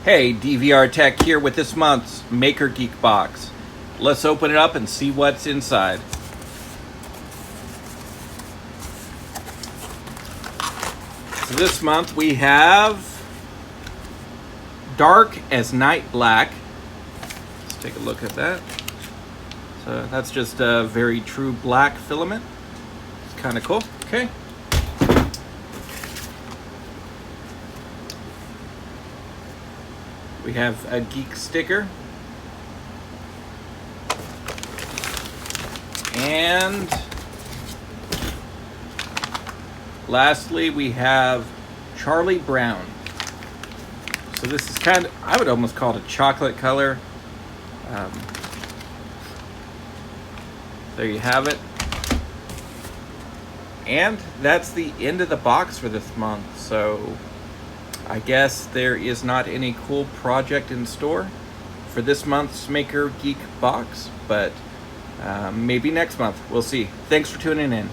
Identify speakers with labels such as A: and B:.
A: Hey, DVR Tech here with this month's Makergeek box. Let's open it up and see what's inside. So this month we have Dark as Night Black. Let's take a look at that. So that's just a very true black filament. It's kind of cool. Okay. We have a Geek sticker. And lastly, we have Charlie Brown. So this is kind of, I would almost call it a chocolate color. There you have it. And that's the end of the box for this month. So I guess there is not any cool project in store for this month's Maker Geek box, but maybe next month. We'll see. Thanks for tuning in.